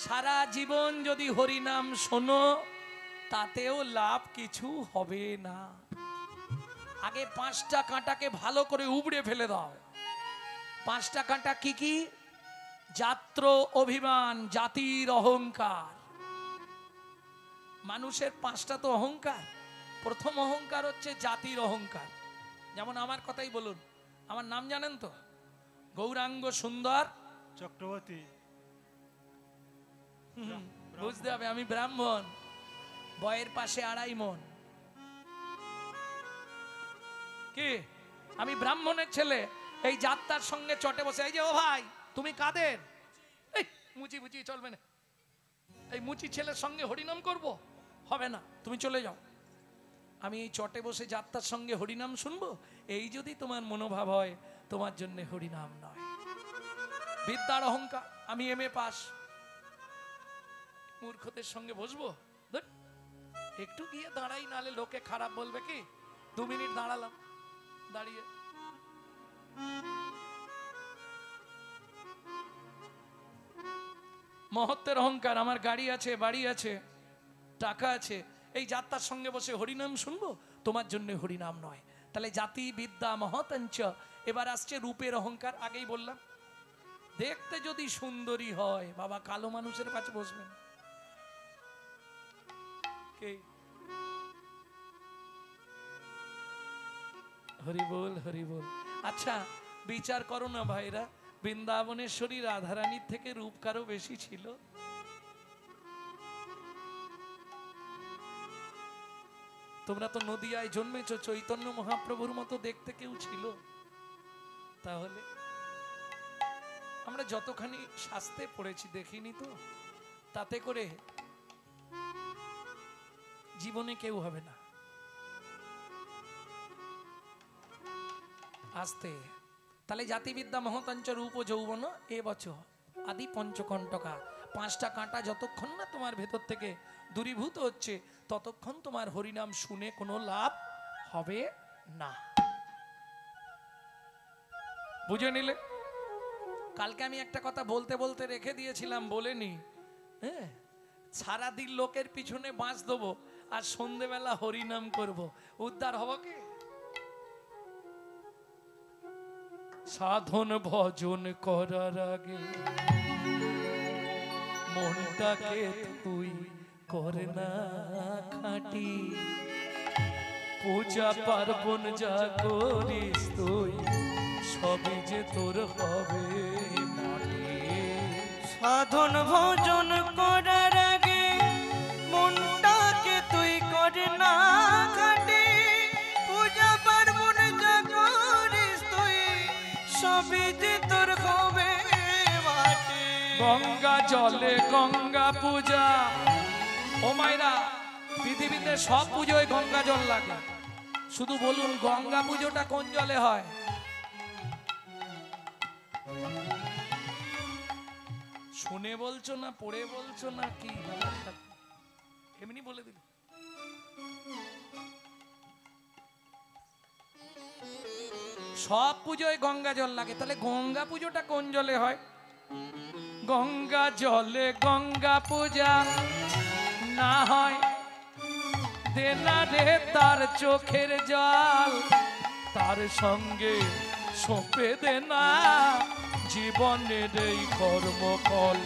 সারা জীবন যদি হরি নাম শোনো তাতেও লাভ কিছু হবে না। আগে 5টা কাঁটাকে ভালো করে উবড়ে ফেলে দাও। 5টা কাঁটা কি কি? জাত্র অভিমান, জাতির অহংকার। মানুষের 5টা তো অহংকার। প্রথম অহংকার হচ্ছে জাতির অহংকার। যেমন আমার কথাই বলুন, আমার নাম জানেন তো? গৌরাঙ্গ সুন্দর চক্রবর্তী। বুঝতে হবে আমি ব্রাহ্মণ, বয়ের পাশে 2.5 মণ। কি আমি ব্রাহ্মণের ছেলে? এই যাত্রার সঙ্গে চটে বসে, এই যে ও ভাই তুমি কাদের? এই মুচি মুচি চলবে না, এই মুচি ছেলের সঙ্গে হরিনাম করব? হবে না, তুমি চলে যাও। আমি এই চটে বসে যাত্রার সঙ্গে হরিনাম শুনবো, এই যদি তোমার মনোভাব হয়, তোমার জন্য হরিনাম নয়। বিদ্যার অহংকার, আমি MA পাস, মূর্খদের সঙ্গে বসবো? একটু গিয়ে দাঁড়াই, নালে লোকে খারাপ বলবে। কি 2 মিনিট দাঁড়ালাম, দাঁড়িয়ে মহত্বের অহংকার। আমার গাড়ি আছে, বাড়ি আছে, টাকা আছে, এই যাত্রার সঙ্গে বসে হরিনাম শুনবো, তোমার জন্য হরিনাম নয়। তাহলে জাতি বিদ্যা মহতঞ্চ। এবার আসছে রূপের অহংকার। আগেই বললাম, দেখতে যদি সুন্দরী হয়, বাবা কালো মানুষের কাছে বসবেন। কে? হরি বল, হরি বল। আচ্ছা বিচার করো না ভাইরা, বৃন্দাবনেশ্বরী রাধারানীর থেকে রূপ কারো বেশি ছিল? তোমরা তো নদিয়ায় জন্মেছো, চৈতন্য মহাপ্রভুর মতো দেখতে কেউ ছিল? তাহলে আমরা যতখানি শাস্ত্রে পড়েছি দেখিনি তো, তাতে করে জীবনে কেউ হবে না। আসতে তাহলে জাতিবিদ্যা মহতঞ্চ রূপ যৌবন এ বছর আদি পঞ্চকণ্টকা। 5টা কাঁটা যতক্ষণ না তোমার ভেতর থেকে দূরীভূত হচ্ছে, ততক্ষণ তোমার হরিনাম শুনে কোনো লাভ হবে না। বুঝে নিলে? কালকে আমি একটা কথা বলতে বলতে রেখে দিয়েছিলাম, বলেনি। হ্যাঁ, সারাদিন লোকের পিছনে বাঁশ দেবো আর সন্ধেবেলা হরিনাম করব, উদ্ধার হব কি? সাধন ভজন করার আগে মনটাকে তুই করে না খাঁটি, পূজা পার্বণ যা করিস তুই সবই যে তোর হবে মাটি। সাধন ভজন করার আগে মনটাকে তুই করে না খাঁটি, পূজা পার্বণ যা করিস তুই সবই যে তোর হবে মাটি। গঙ্গা জলে গঙ্গা পূজা। ও মাইরা, পৃথিবীতে সব পুজোয় গঙ্গা জল লাগে, শুধু বলুন গঙ্গা পুজোটা কোন জলে হয়? শুনে বলছো না পড়ে বলছো না কি? এমনি বলে দিল। সব পুজোয় গঙ্গা জল লাগে, তাহলে গঙ্গা পুজোটা কোন জলে হয়? গঙ্গা জলে গঙ্গা পূজা না হয় দেনা রে তার চোখের জল, তার সঙ্গে সঁপে দেনা জীবনের এই কর্মফল।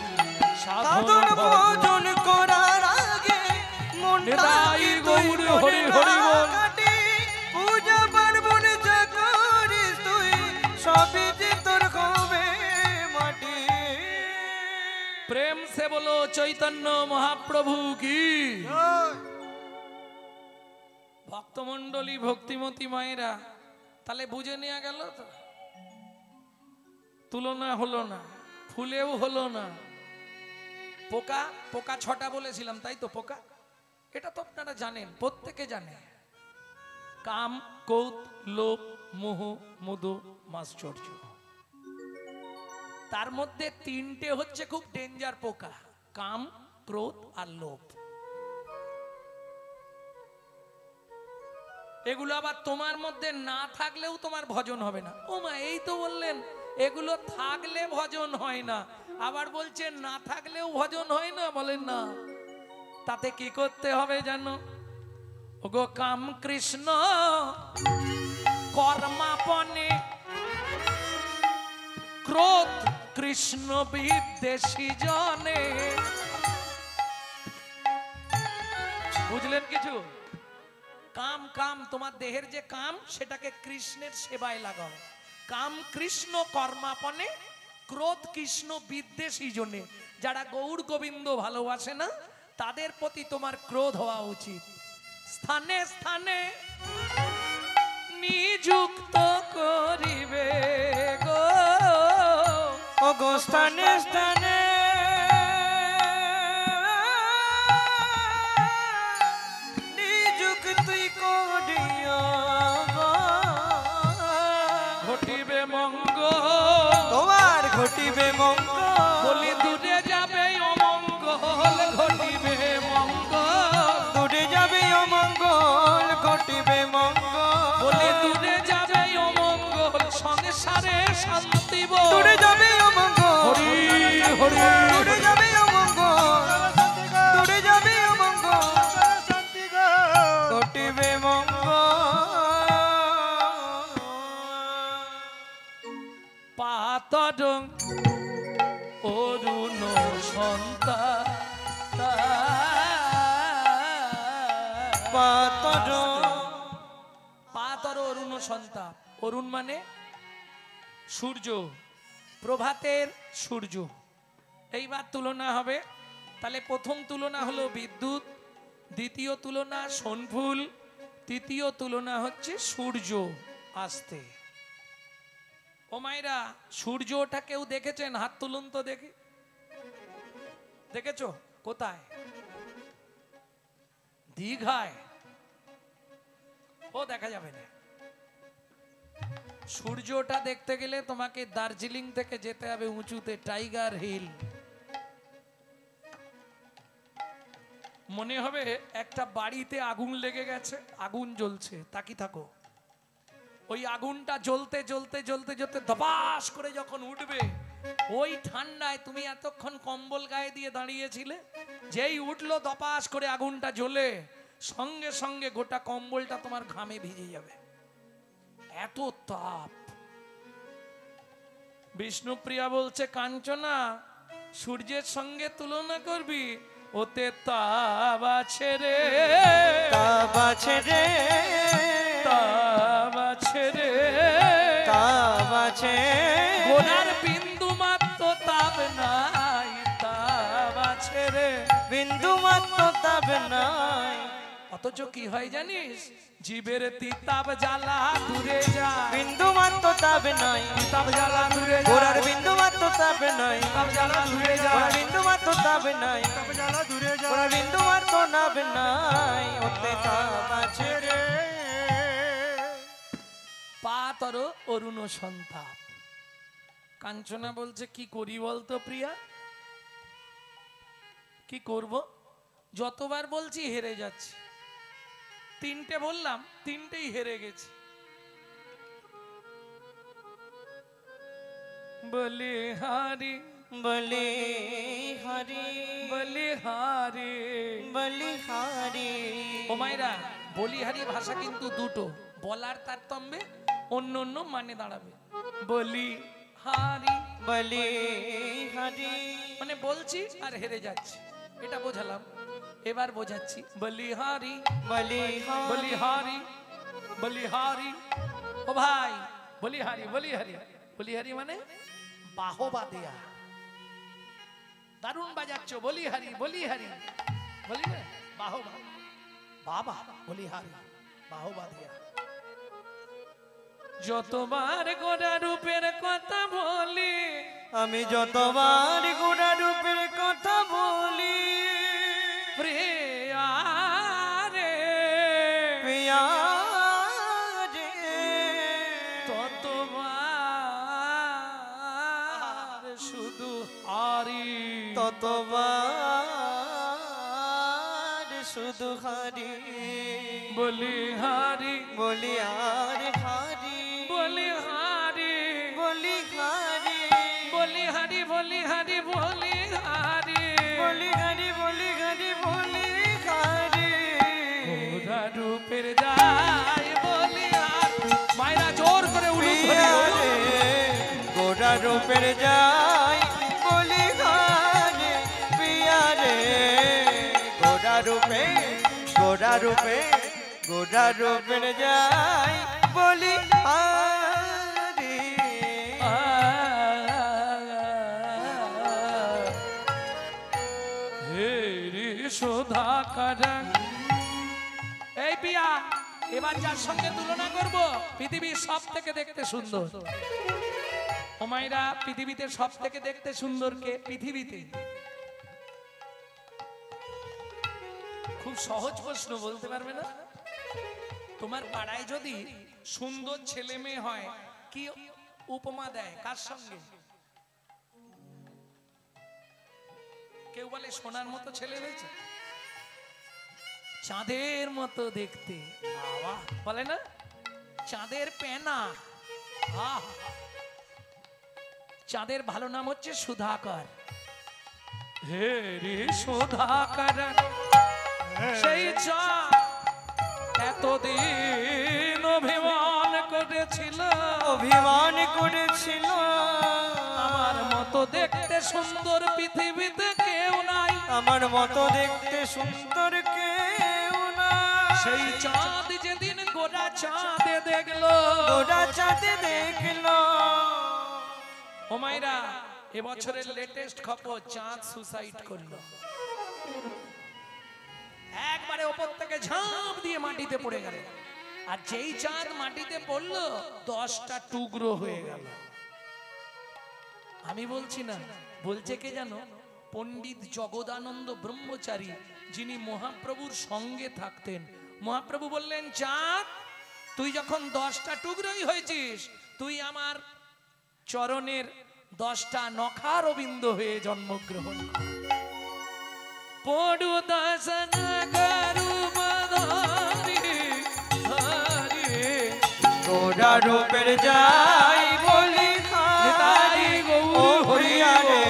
সাধন ভজন করার আগে মনটাকে তুই করে না খাঁটি, পূজা পার্বণ যা করিস তুই সবই যে তোর হবে মাটি। প্রেম সে বলো চৈতন্য মহাপ্রভু কি। ভক্তমন্ডলী, ভক্তিমতী মায়েরা, তাহলে বুঝে নেওয়া গেল তো? তুলনা হলো না, ফুলেও হলো না। পোকা, পোকা 6টা বলেছিলাম তাই তো? পোকা এটা তো আপনারা জানেন, প্রত্যেকে জানে। কাম, কৌত, লোভ, মোহ, মদ, মাশ্চর্য। তার মধ্যে 3টে হচ্ছে খুব ডেঞ্জার পোকা, কাম, ক্রোধ আর লোভ। এগুলো আবার তোমার মধ্যে না থাকলেও তোমার ভজন হবে না। ও মা, এই তো বললেন এগুলো থাকলে ভজন হয় না, আবার বলছে না থাকলেও ভজন হয় না, বলেন না। তাতে কি করতে হবে জানো? ওগো কাম কৃষ্ণ কর্মাপনে, ক্রোধ কৃষ্ণ বিদ্বেষী জনে। বুঝলেন কিছু? কাম কাম তোমার দেহের যে কাম, সেটাকে কৃষ্ণের সেবায় লাগাও। কাম কৃষ্ণ কর্মাপনে, ক্রোধ কৃষ্ণ বিদ্বেষী জনে। যারা গৌর গোবিন্দ ভালোবাসে না, তাদের প্রতি তোমার ক্রোধ হওয়া উচিত। স্থানে স্থানে নিযুক্ত করিবে গো, ও গো স্থানে স্থানে নিযুক্তি করিও গো, ঘটিবে মঙ্গল তোমার ঘটিবে মঙ্গল। বলি দূরে যাবে অমঙ্গল, ঘটিবে মঙ্গল। দূরে যাবে অমঙ্গল, ঘটিবে মঙ্গল। বলি দূরে যাবে অমঙ্গল, সংসারে শান্তি বো। দূরে যাবে অমঙ্গল, হরি হরি দূরে যাবে অমঙ্গল, দূরে যাবে অমঙ্গল, ঘটিবে মঙ্গল। পাতরং অরুণ সন্তা, পাতর পাতর অরুণ সন্তা। অরুণ মানে সূর্য, প্রভাতের সূর্য। এইবার তুলনা হবে। তাহলে প্রথম তুলনা হলো বিদ্যুৎ, দ্বিতীয় তুলনা সোনফুল, তৃতীয় তুলনা হচ্ছে সূর্য আসতে। ও মায়েরা, সূর্যটা কেউ দেখেছেন? হাত তুলুন তো দেখি। দেখেছো? কোথায়? দীঘায়। ও দেখা যাবে না। সূর্যটা দেখতে গেলে তোমাকে দার্জিলিং থেকে যেতে হবে উঁচুতে, টাইগার হিল। মনে হবে একটা বাড়িতে আগুন লেগে গেছে, আগুন জ্বলছে, তাকি থাকো। ওই আগুনটা জ্বলতে জ্বলতে জ্বলতে জ্বলতে ধপাস করে যখন উঠবে, ওই ঠান্ডায় তুমি এতক্ষণ কম্বল গায়ে দিয়ে দাঁড়িয়েছিলে, যেই উঠলো ধপাস করে আগুনটা জ্বলে, সঙ্গে সঙ্গে গোটা কম্বলটা তোমার ঘামে ভিজে যাবে, এত তাপ। বিষ্ণুপ্রিয়া বলছে, কাঞ্চনা সূর্যের সঙ্গে তুলনা করবি, ওতে তাপ আছে রে, তাপ আছে রে, তাপ আছে রে, তাপ আছে। গোনার বিন্দু মাত্র তাপ নাই, তাপ আছে রে, বিন্দু মাত্র তাপ নাই। অথচ কি হয় জানিস? জীবের তিতাব জ্বালা দূরে যায়, বিন্দু মাত্র তাপ নাই, তিতাব জ্বালা দূরে যায়, গোড়ার বিন্দু মাত্র তাপ নাই, তিতাব জ্বালা দূরে গোড়ার যায়, বিন্দু মাত্র তাপ নাই, গোড়ার বিন্দু মাত্র তাপ নাই, ওতে তাপ আছে রে। পাতর অরুণ সন্তাপ। কাঞ্চনা বলছে, কি করি বলতো প্রিয়া, কি করব? যতবার বলছি হেরে যাচ্ছি। তিনটে বললাম, তিনটেই হেরে গেছি। বলি হারি বলি হরি, বলি হারি বলি হরি। ও মায়েরা, বলিহারি ভাষা কিন্তু দুটো, বলার তারতম্যে অন্য অন্য মানে দাঁড়াবে। বলি হারি বলি হরি, মানে বলছি আর হেরে যাচ্ছি, এটা বোঝালাম। এবার বোঝাচ্ছি, বলি হারি বলি বলি হারি বলি হারি। ও ভাই, বলি হারি বলি হারি বলি হারি মানে বাহবা দেয়া। দারুণ বাজাচ্ছ, বলি হারি বলি হারি, বলি না বাহবা, বাবা বলি হারি বাহবা দেয়া। যতবার গোড়া রূপের কথা বলি, আমি যতবার গোড়া রূপের কথা বলি, প্রিয়া রে প্রিয়া রে, ততবার শুধু হারি, ততবার শুধু হরি। বলি হারি বলি আর হরি, বলি হারি বলি হরি, বলি হারি বলি হারি রূপের যাই বলি হারে পিয়া রে গোরা রূপে গোরা রূপে গোরা রূপের যাই বলি হারে হে রে সুধাকর এই পিয়া এবার যার সঙ্গে তুলনা করব পৃথিবীর সব থেকে দেখতে সুন্দর ওমাইরা পৃথিবীতে সব থেকে দেখতে সুন্দর কে পৃথিবীতে খুব সহজ প্রশ্ন বলতে পারবে না তোমার পাড়ায় যদি সুন্দর ছেলে মেয়ে হয় কি উপমা দেয় কার সঙ্গে কেউ বলে সোনার মতো ছেলে হয়েছে চাঁদের মতো দেখতে বলে না চাঁদের পেনা চাঁদের ভালো নাম হচ্ছে সুধাকর হে রে সুধাকর সেই চাঁদ এতদিন অভিমান করেছিল আমার মতো দেখতে সুন্দর পৃথিবীতে কেউ নাই আমার মতো দেখতে সুন্দর কেউ না সেই চাঁদ যেদিন গোটা চাঁদে দেখলো গোটা চাঁদে দেখলো ওমাইরা এবছরের লেটেস্ট খবর চাঁদ সুসাইড করলো একবারে ওপর থেকে ঝাঁপ দিয়ে মাটিতে পড়ে গেল আর যেই চাঁদ মাটিতে পড়লো 10টা টুকরো হয়ে গেল আমি বলছি না বলছে কে জানো পণ্ডিত জগদানন্দ ব্রহ্মচারী যিনি মহাপ্রভুর সঙ্গে থাকতেন মহাপ্রভু বললেন চাঁদ তুই যখন 10টা টুকরোই হয়েছিস তুই আমার চরণের 10টা নখার বিন্দ হয়ে জন্মগ্রহণ কর পড়ু দাসন করু বধারি হরি গোরা রূপের যাই বলি নিতাই গৌর ও হরিয়া রে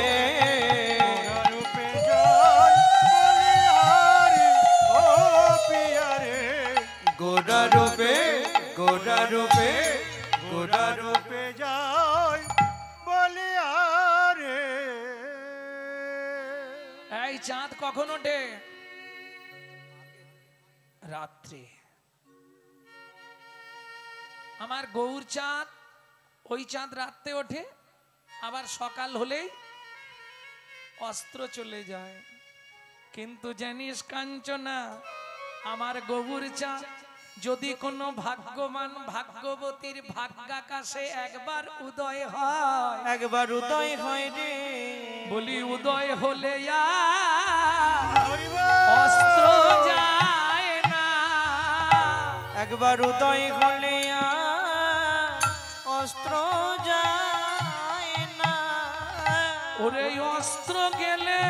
গোরা রূপে গোরা রূপে গোরা রূপে যাই বলি আরে এই চাঁদ কখন ওঠে রাত্রে আমার গৌর চাঁদ ওই চাঁদ রাত্রে ওঠে আবার সকাল হলেই অস্ত্র চলে যায় কিন্তু জানিস কাঞ্চনা আমার গৌর চাঁদ যদি কোনো ভাগ্যবান ভাগ্যবতীর ভাগ্যাকাশে একবার উদয় হয় রে বলি উদয় হলে অস্ত্র যায় না একবার উদয় হলে অস্ত্র যায় না ওরে অস্ত্র গেলে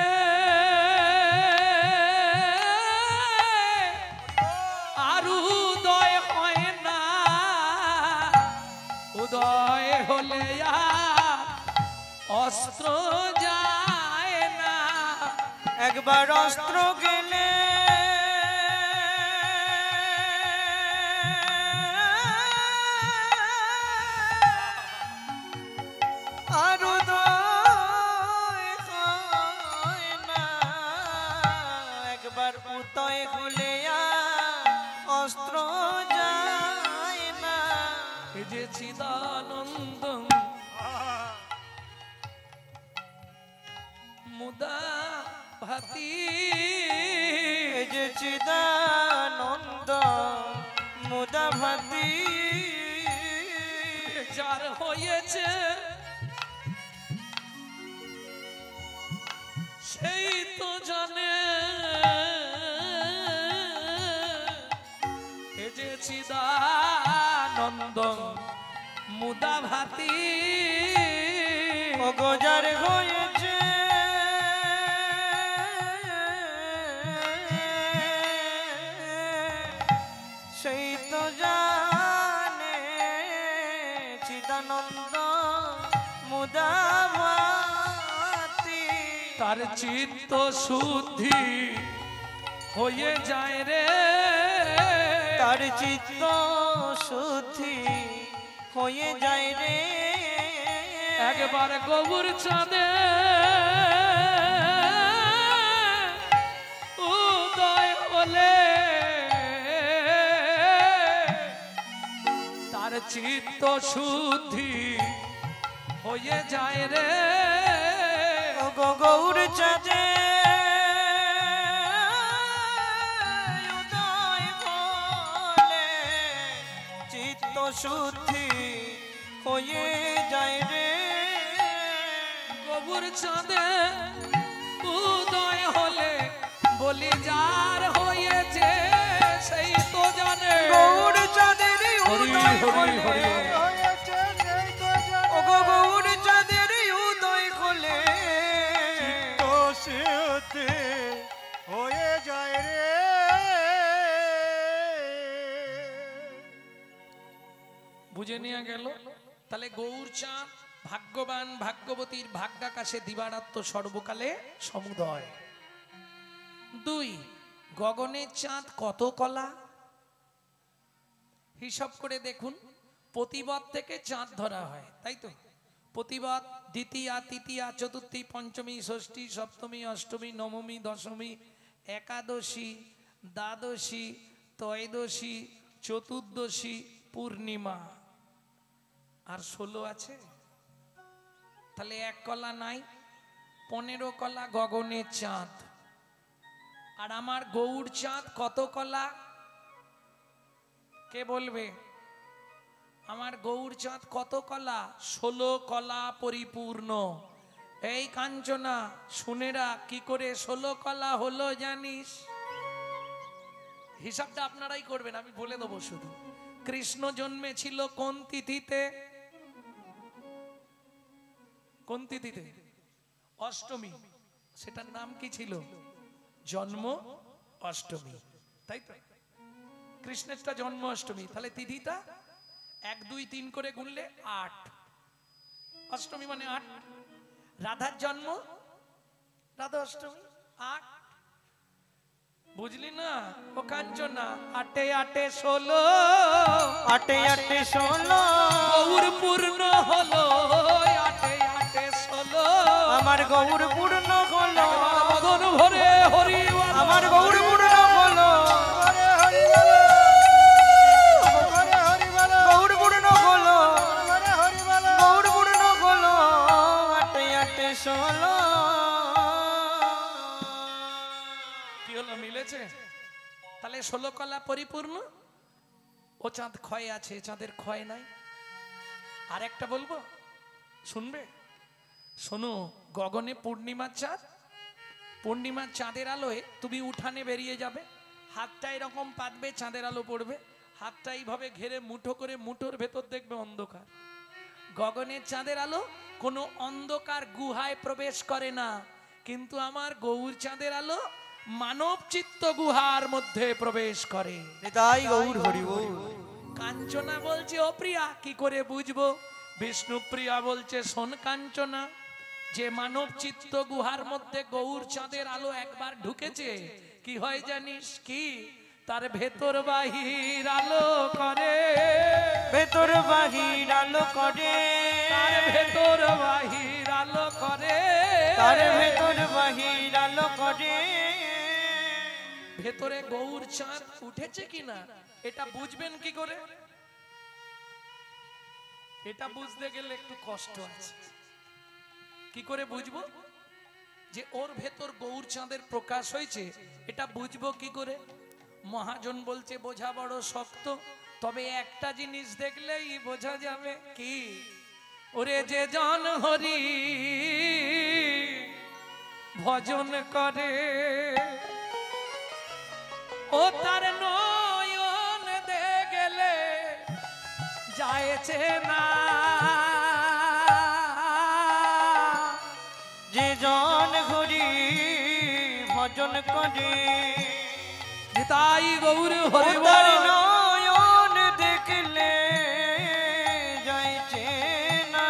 আর উদয় হয় না উদয় হলে অস্ত্র যায় না একবার অস্ত্র গেলে আর উদয় হয় না একবার উদয় হলে অস্ত্র যায় না এই যে চিদানন্দ মুদা ভাতি এই যে চিদানন্দ মুদা ভাতি যার হয়েছে সেই তো জানে এ যে চিদানন্দ মুদা ভাতি ও গোজার হয়েছে সেই তো জানে চিদানন্দ মুদা ভাতি তার চিত্ত শুদ্ধি হয়ে যায় রে তার চিত্ত শুদ্ধি হয়ে যায় রে একবার গৌর চাঁদে উদয় হলে তার চিত্ত শুদ্ধি হয়ে যায় রে। গৌর চাঁদে উদয় হলে চিত্ত শুদ্ধি হয়ে যায় রে। গৌর চাঁদে উদয় হলে বলি যার হয়েছে সেই তো জানে। গৌর চাঁদের উদয় হরি হরি হলে ওগো গৌর চাঁদের উদয় হলে তো শুদ্ধি হয়ে যায় রে। বুঝে নিয়ে গেল। তাহলে গৌর চাঁদ ভাগ্যবান ভাগ্যবতীর ভাগ্যাকাশে দিবারাত্ম সর্বকালে সমুদয়। 2 গগনের চাঁদ কত কলা হিসাব করে দেখুন। প্রতিপদ থেকে চাঁদ ধরা হয়, তাই তো? প্রতিপদ দ্বিতীয়া তৃতীয়া চতুর্থী পঞ্চমী ষষ্ঠী সপ্তমী অষ্টমী নবমী দশমী একাদশী দ্বাদশী ত্রয়োদশী চতুর্দশী পূর্ণিমা আর 16 আছে। তাহলে 1 কলা নাই, 15 কলা গগনের চাঁদ। আর আমার গৌর চাঁদ কত কলা কে বলবে? আমার গৌর চাঁদ কত কলা? 16 কলা পরিপূর্ণ। এই কাঞ্চনা শুনেরা কি করে 16 কলা হলো জানিস? হিসাবটা আপনারাই করবেন, আমি বলে দেবো শুধু। কৃষ্ণ জন্মেছিল কোন তিথিতে? কোন তিথিতে? অষ্টমী। সেটার নাম কি ছিল? জন্ম অষ্টমী, তাই তো? কৃষ্ণেরটা জন্ম অষ্টমী। তাহলে তিথিটা 1 2 3 করে গুনলে 8। অষ্টমী মানে 8। রাধার জন্ম রাধা অষ্টমী 8। বুঝলি না ও কাঞ্চনা? 8 8 16 8 8 16 গৌর পূর্ণ হলো। 8 8 16 আমার গৌর পূর্ণ হলো। মদন ভরে হরি আমার গৌর পূর্ণ হলো। হরে হরি বলো, হরে হরি বলো, গৌর পূর্ণ হলো। হরে হরি বলো। গৌর পূর্ণ হলো। 8 8 16 কি হলো? মিলেছে? তাহলে 16 কলা পরিপূর্ণ। ও চাঁদ ক্ষয় আছে, চাঁদের ক্ষয় নাই। আর একটা বলবো, শুনবে? শোনো, গগনে পূর্ণিমার চাঁদ। পূর্ণিমার চাঁদের আলোয় তুমি উঠানে বেরিয়ে যাবে, হাতটা এরকম পাতবে, চাঁদের আলো পড়বে, হাতটা এইভাবে ঘেরে মুঠো করে, মুঠোর ভেতর দেখবে অন্ধকার। গগনের চাঁদের আলো কোনো অন্ধকার গুহায় প্রবেশ করে না, কিন্তু আমার গৌর চাঁদের আলো মানব চিত্ত গুহার মধ্যে প্রবেশ করে। তাই গৌর হরি বল। কাঞ্চনা বলছে ও প্রিয়া কি করে বুঝবো? বিষ্ণুপ্রিয়া বলছে শোন কাঞ্চনা, যে মানব চিত্ত গুহার মধ্যে গৌর চাঁদের আলো একবার ঢুকেছে, কি হয় জানিস? কি তার ভেতর বাহির আলো করে। ভেতর বাহির আলো করে। তার ভেতর বাহির আলো করে। তার ভেতর বাহির আলো করে। ভেতরে গৌর চাঁদ উঠেছে কিনা এটা বুঝবেন কি করে? এটা বুঝতে গেলে একটু কষ্ট আছে। কি করে বুঝবো যে ওর ভেতর গৌর চাঁদের প্রকাশ হয়েছে? এটা বুঝবো কি করে? মহাজন বলছে বোঝা বড় শক্ত, তবে একটা জিনিস দেখলেই বোঝা যাবে। কি? ওরে যে জন হরি ভজন করে, ও তার নয়ন দে গেলে যায়ছে না। যে জন হরি ভজন করে, তাই গৌর হরি ও তার বল। নয়ন দেখলে যাইছে না।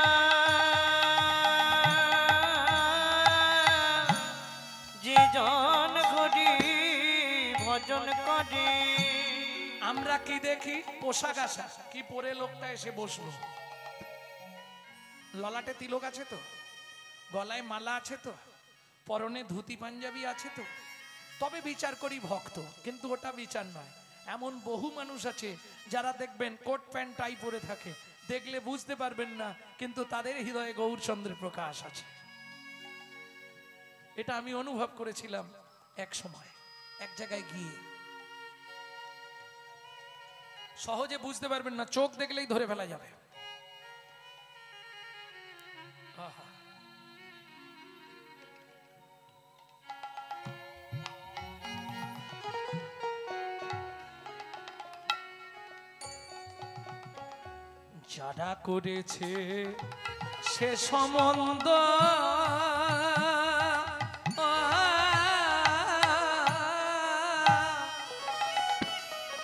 যে জন হরি ভজন করে। আমরা কি দেখি? পোশাক আশাক কি পরে লোকটা এসে বসলো, ললাটে তিলক আছে তো, গলায় মালা আছে তো, পরনে ধুতি পাঞ্জাবি আছে তো, তবে বিচার করি ভক্ত। কিন্তু ওটা বিচার নয়। এমন বহু মানুষ আছে যারা দেখবেন কোট প্যান্ট টাই পরে থাকে, দেখলে বুঝতে পারবেন না, কিন্তু তাদের হৃদয়ে গৌরচন্দ্রের প্রকাশ আছে। এটা আমি অনুভব করেছিলাম এক সময় এক জায়গায় গিয়ে। সহজে বুঝতে পারবেন না, চোখ দেখলেই ধরে ফেলা যাবে। আহা। যারা করেছে সে সম্বন্ধ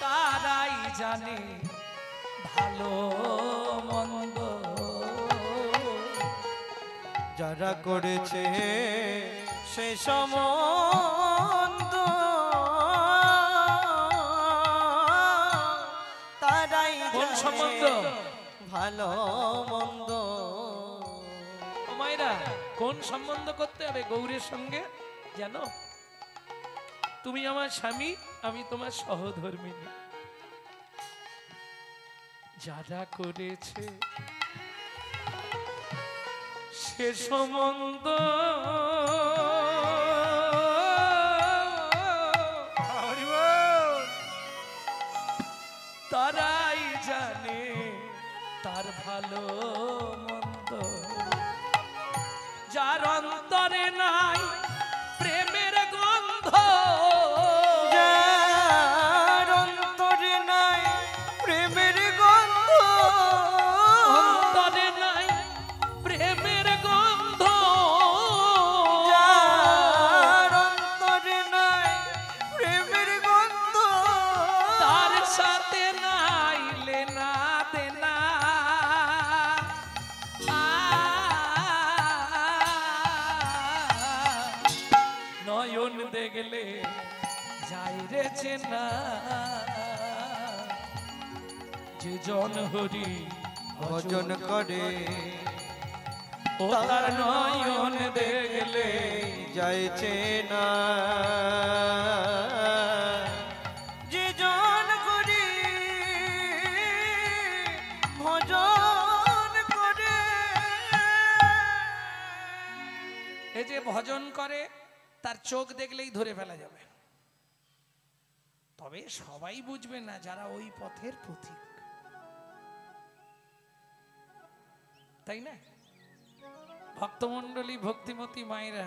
তারাই জানে ভালো মন্দ। যারা করেছে সে সম্বন্ধ তারাই কোন জানে সম্বন্ধ? ভালো মন্দ। ও মায়েরা, কোন সম্বন্ধ করতে হবে গৌরের সঙ্গে জানো? তুমি আমার স্বামী, আমি তোমার সহধর্মিনী। যারা করেছে সে সম্বন্ধ হরি বল। তারাই জানে তার ভালো মন্দ। যার অন্তরে নাই প্রেমের গন্ধ, যার অন্তরে নাই প্রেমের গন্ধ, অন্তরে নাই প্রেমের গন্ধ, যার অন্তরে নাই প্রেমের গন্ধ, তার সাথে নাই লেনা দেনা। নয়ন দেখলে যাই রে চেনা, যে জন হরি ভজন করে ও তার নয়ন দেখলে যাইছে না। যে জন করি ভজন করে, এই যে ভজন করে তার চোখ দেখলেই ধরে ফেলা যাবে। তবে সবাই বুঝবে না যারা ওই পথের পথিক, তাই না? ভক্তমণ্ডলী ভক্তিমতী মায়েরা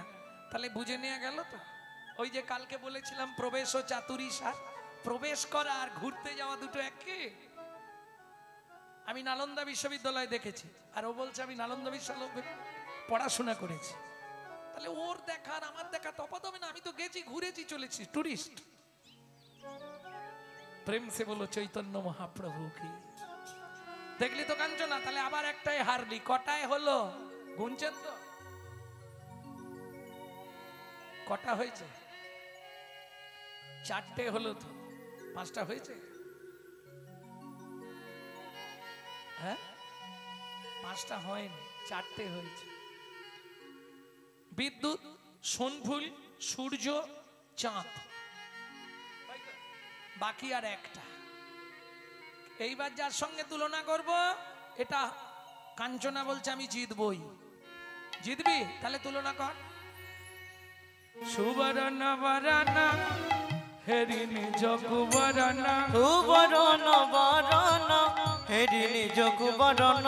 তাহলে বুঝে নেওয়া গেল তো। ওই যে কালকে বলেছিলাম প্রবেশ ও চাতুরী সার, প্রবেশ করা আর ঘুরতে যাওয়া দুটো একই। আমি নালন্দা বিশ্ববিদ্যালয়ে দেখেছি, আর ও বলছে আমি নালন্দা বিশ্ববিদ্যালয়ে পড়াশোনা করেছি। তাহলে ওর দেখা আর আমার দেখা তফাৎ হবে না? আমি তো গেছি, ঘুরেছি, চলেছি, টুরিস্ট। প্রেম সে বলো চৈতন্য মহাপ্রভু কি। দেখলি তো কাঞ্চনা, তাহলে আবার একটাই হারলি, কটায় হলো গুনছেন তো? কটা হয়েছে? চারটে হলো তো, পাঁচটা হয়েছে? হ্যাঁ, পাঁচটা হয়নি, চারটে হয়েছে। বিদ্যুৎ, সোনফুল, সূর্য, চাঁদ, বাকি আর একটা। এইবার যার সঙ্গে তুলনা করব, এটা কাঞ্চনা বলছে আমি জিতবই। জিতবি? তাহলে তুলনা কর। সুবর্ণ বরণ হেরিনি জগুবরণ, সুবরণ বরণ হেরিনি জগুবরণ,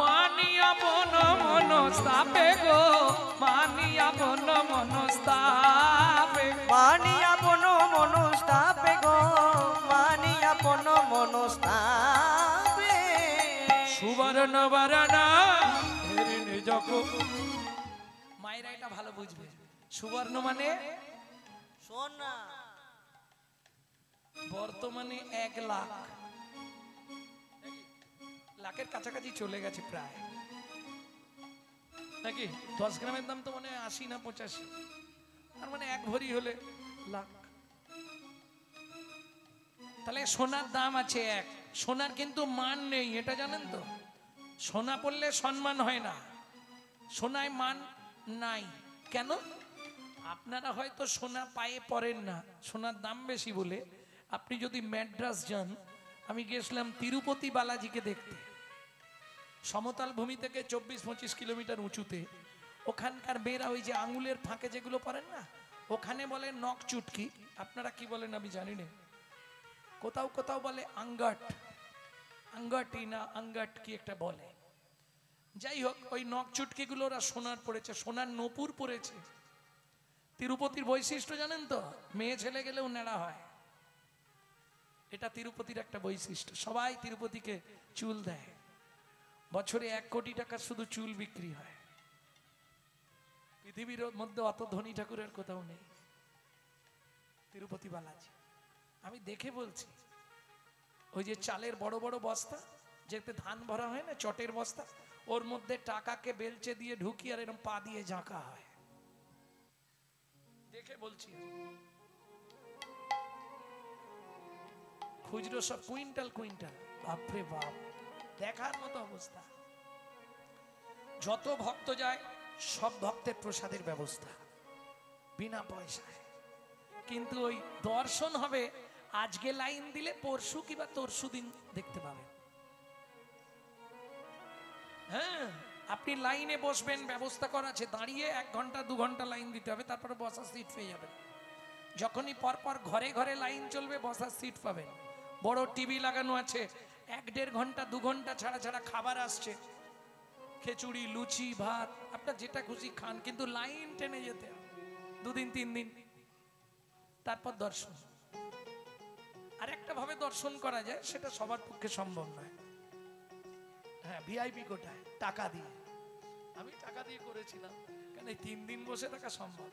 মানিয়া বন মনস্তাপে গো, মানিয়া বন মনস্তাপে, মানিয়া বন মনস্তাপে গো, মানিয়া বন মনস্তাপে। সুবর্ণ বরণ হেরিনি জগু। মায়েরা এটা ভালো বুঝবে। সুবর্ণ মানে সোনা, বর্তমানে 1 লাখ, লাখের কাছাকাছি চলে গেছে প্রায়, নাকি? 10 গ্রামের দাম তো মানে 80 না 85, তার মানে 1 ভরি হলে লাখ। তাহলে সোনার দাম আছে 1, সোনার কিন্তু মান নেই, এটা জানেন তো? সোনা পরলে সম্মান হয় না, সোনায় মান নাই। কেন? আপনারা হয়তো সোনা পায়ে পরেন না, সোনার দাম বেশি বলে। আপনি যদি ম্যাড্রাস যান, আমি গেছিলাম তিরুপতি বালাজিকে দেখতে, সমতল ভূমি থেকে 24-25 কিলোমিটার উঁচুতে। ওখানকার মেয়েরা ওই যে আঙুলের ফাঁকে যেগুলো পরেন না, ওখানে বলে নখ চুটকি, আপনারা কি বলেন আমি জানি না, কোথাও কোথাও বলে আঙ্গাট, আঙ্গাটি না আঙ্গাট কি একটা বলে। যাই হোক, ওই নখ চুটকিগুলো ওরা সোনার পড়েছে, সোনার নূপুর পড়েছে। তিরুপতির বৈশিষ্ট্য জানেন তো, মেয়ে ছেলে গেলেও নেড়া হয়। এটা তিরুপতির একটা বৈশিষ্ট্য। সবাই তিরুপতিকে চুল দেয়, বছরে 1 কোটি টাকা শুধু চুল বিক্রি হয়। পৃথিবীর মধ্যে অত ধনী ঠাকুরের কোথাও নেই, তিরুপতি বালাজি। আমি দেখে বলছি, ওই যে চালের বড় বড় বস্তা, যেতে ধান ভরা হয় না, চটের বস্তা, ওর মধ্যে টাকাকে বেলচে দিয়ে ঢুকিয়ে আর এরকম পা দিয়ে ঝাঁকা হয়। দেখে বলছি, খুচরো সব কুইন্টাল কুইন্টাল, বাপরে বাপ, দেখার মতো অবস্থা। যত ভক্ত যায় সব ভক্তের প্রসাদের ব্যবস্থা বিনা পয়সায়। কিন্তু ওই দর্শন হবে, আজকে লাইন দিলে পরশু কিংবা তরশু দিন দেখতে পাবেন। হ্যাঁ, আপনি লাইনে বসবেন, ব্যবস্থা করা আছে, দাঁড়িয়ে 1 ঘন্টা 2 ঘন্টা লাইন দিতে হবে, তারপরে বসার সিট পেয়ে যাবেন। যখনই পরপর ঘরে ঘরে লাইন চলবে, বসার সিট পাবেন। বড় টিভি লাগানো আছে, 1-1.5 ঘন্টা 2 ঘন্টা ছাড়া ছাড়া খাবার আসছে, খিচুড়ি, লুচি, ভাত, আপনার যেটা খুশি খান, কিন্তু লাইন টেনে যেতে হবে 2 দিন 3 দিন, তারপর দর্শন। আর একটা ভাবে দর্শন করা যায়, সেটা সবার পক্ষে সম্ভব নয়। হ্যাঁ, ভিআইপি কোটায় টাকা দিয়ে, আমি টাকা দিয়ে করেছিলাম, কারণ এই 3 দিন বসে থাকা সম্ভব।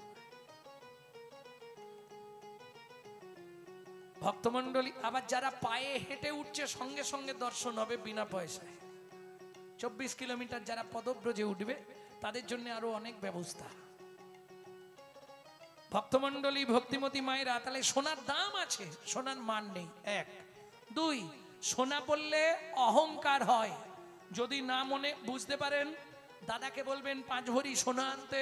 ভক্তমন্ডলী, আবার যারা পায়ে হেঁটে উঠছে, সঙ্গে সঙ্গে দর্শন হবে বিনা পয়সায়। 24 কিলোমিটার যারা পদব্রজে উঠবে, তাদের জন্য আরো অনেক ব্যবস্থা। ভক্তমন্ডলী, ভক্তিমতী মায়েরা, তাহলে সোনার দাম আছে, সোনার মান নেই। 1, 2, সোনা পড়লে অহংকার হয়। যদি না মনে বুঝতে পারেন, দাদাকে বলবেন 5 ভরি সোনা আনতে।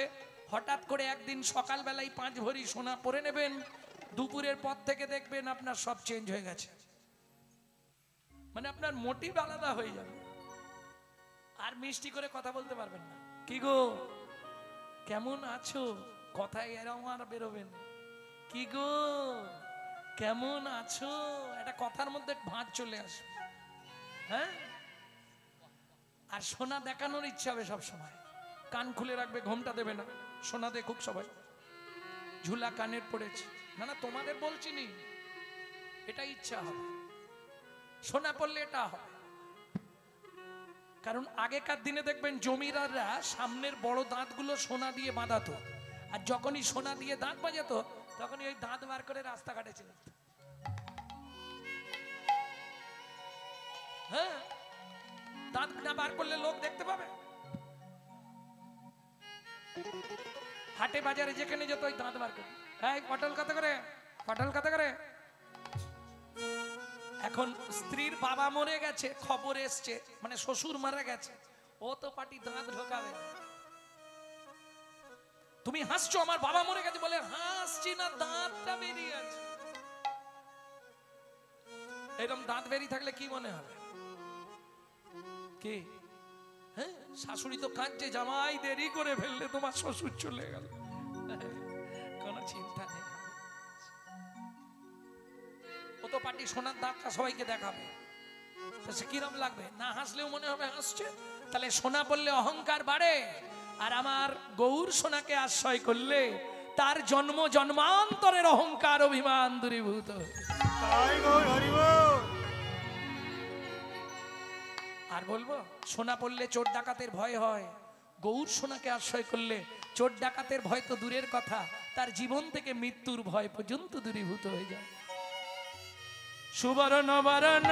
হঠাৎ করে একদিন সকালবেলায় 5 ভরি সোনা পরে নেবেন, দুপুরের পর থেকে দেখবেন আপনার সব চেঞ্জ হয়ে গেছে, মানে আপনার মোটিভ আলাদা হয়ে যাবে। আর মিষ্টি করে কথা বলতে পারবেন না, কি গো কেমন আছো, কথায় এরকম আর বেরোবেন, কি গো কেমন আছো, একটা কথার মধ্যে ভাঁজ চলে আসবে। হ্যাঁ, আর সোনা দেখানোর ইচ্ছা হবে সব সময়, কান খুলে রাখবে, ঘোমটা দেবে না, সোনা দেখুক সবাই, ঝুলা কানের পড়েছে। না না, তোমাদের বলছি নি, এটা ইচ্ছা হবে, সোনা পড়লে এটা হবে। কারণ আগেকার দিনে দেখবেন জমিদাররা সামনের বড় দাঁতগুলো সোনা দিয়ে বাঁধাতো, আর যখনই সোনা দিয়ে দাঁত বাজাতো, তখনই ওই দাঁত বার করে রাস্তাঘাটে চলে যেত। হ্যাঁ, দাঁত না বার করলে লোক দেখতে পাবে। হাটে বাজারে যেখানে যেত, ওই দাঁত বার করে, এই পটল কত করে, পটল কত করে। এখন স্ত্রীর বাবা মরে গেছে, খবর এসছে, মানে শ্বশুর মারা গেছে, ও তো পাটি দাঁত ঢোকাবে। তুমি হাসছো, আমার বাবা মরে গেছে বলে, হাসছি না, দাঁতটা বেরিয়ে আছে। এরকম দাঁত বেরিয়ে থাকলে কি মনে হবে, কি? হ্যাঁ, শাশুড়ি তো কাঁদছে, জামাই দেরি করে ফেললে তোমার শ্বশুর চলে গেল, কোনো চিন্তা নেই। ও তো পাটি সোনার দাঁতটা সবাইকে দেখাবে, কিরম লাগবে, না হাসলেও মনে হবে হাসছে। তাহলে সোনা বললে অহংকার বাড়ে, আর আমার গৌর সোনাকে আশ্রয় করলে তার জন্ম জন্মান্তরের অহংকার অভিমান দূরীভূত। আর বলবো, সোনা পড়লে চোর ডাকাতের ভয় হয়, গৌর সোনাকে আশ্রয় করলে চোর ডাকাতের ভয় তো দূরের কথা, তার জীবন থেকে মৃত্যুর ভয় পর্যন্ত দূরীভূত হয়ে যায়। সুবর্ণ বরণ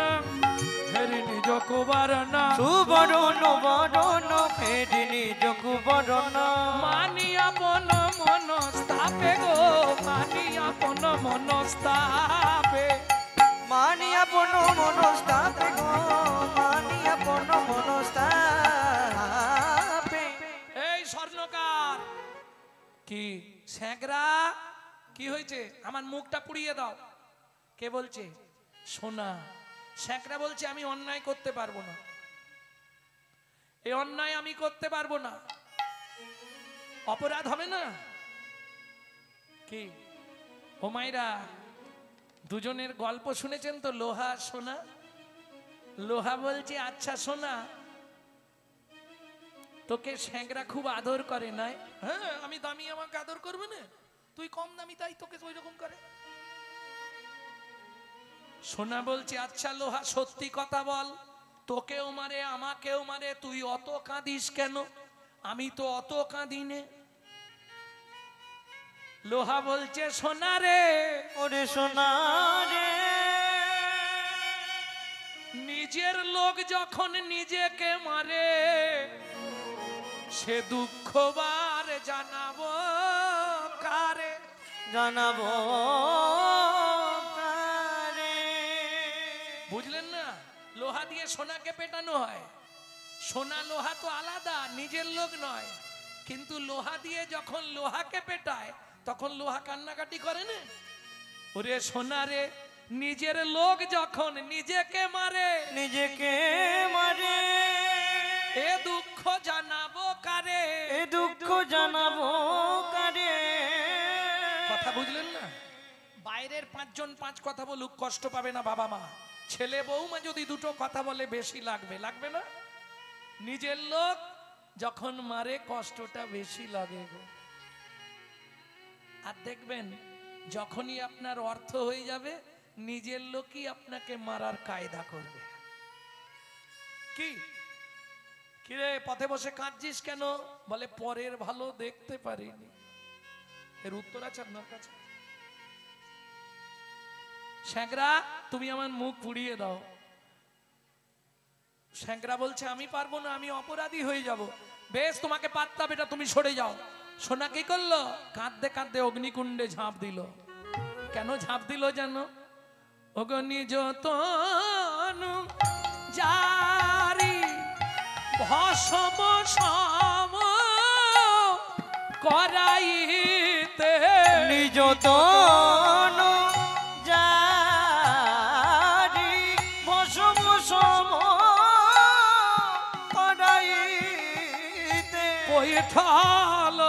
ফেরি নিজ কুবরণ, সুবরণ বরণ ফেরি নিজ কুবরণ, মানি আপন মনস্তাপে গো, মানি আপন মনস্তাপে, মানি আপন মনস্তাপে গো, মানি আপন মনস্তাপে। কি স্যাঁকরা কি হয়েছে? আমার মুখটা পুড়িয়ে দাও। কে বলছে? সোনা। স্যাঁকরা বলছে আমি অন্যায় করতে পারবো না, এই অন্যায় আমি করতে পারবো না, অপরাধ হবে না কি? ও মাইরা, দুজনের গল্প শুনেছেন তো, লোহা সোনা? লোহা বলছে আচ্ছা সোনা, তোকে স্যাঁকরা খুব আদর করে নাই? হ্যাঁ, আমি দামি, আমাকে আদর করবে না? তুই কম দামি তাই তোকে ওই রকম করে। সোনা বলছে আচ্ছা লোহা, সত্যি কথা বল, তোকেও মারে আমাকেও মারে, তুই অত কাঁদিস কেন? আমি তো অত কাঁদি নে। লোহা বলছে সোনা রে, ওরে সোনা রে, নিজের লোক যখন নিজেকে মারে, সে দুঃখ বার জানাবো কারে? জানাবো কারে? বুঝলেন না? লোহা দিয়ে সোনাকে পেটানো হয়। সোনা লোহা তো আলাদা, নিজের লোক নয়, কিন্তু লোহা দিয়ে যখন লোহাকে পেটায় তখন লোহা কান্নাকাটি করে না? ওরে সোনা রে, নিজের লোক যখন নিজেকে মারে, নিজেকে মারে, এ দুঃখ জানাবো কারে? এ দুঃখ জানাবো কারে? কথা বুঝলেন না? বাইরের পাঁচজন পাঁচ কথা বলুক, কষ্ট পাবে না বাবা মা। ছেলে বৌমা যদি দুটো কথা বলে বেশি লাগবে, লাগবে না? নিজের লোক যখন মারে কষ্টটা বেশি লাগে গো। আর দেখবেন যখনই আপনার অর্থ হয়ে যাবে, নিজের লোকই আপনাকে মারার কায়দা করবে। কি কিরে পথে বসে কাঁদছিস কেন? বলে পরের ভালো দেখতে পারিনি। এর উত্তর আছে আপনার কাছে? স্যাঁকরা তুমি আমার মুখ পুড়িয়ে দাও। স্যাঁকরা বলছে আমি পারবো না, আমি অপরাধী হয়ে যাব। বেশ, তোমাকে পারতাম, এটা তুমি সরে যাও। সোনা কি করলো? কাঁদতে কাঁদতে অগ্নিকুণ্ডে ঝাঁপ দিল। কেন ঝাঁপ দিল জানো? অগ্নি যতনু জারি ভস্ম সম করাইতে, নিজ তন জারি ভস্ম সম করাইতে, পৈঠাল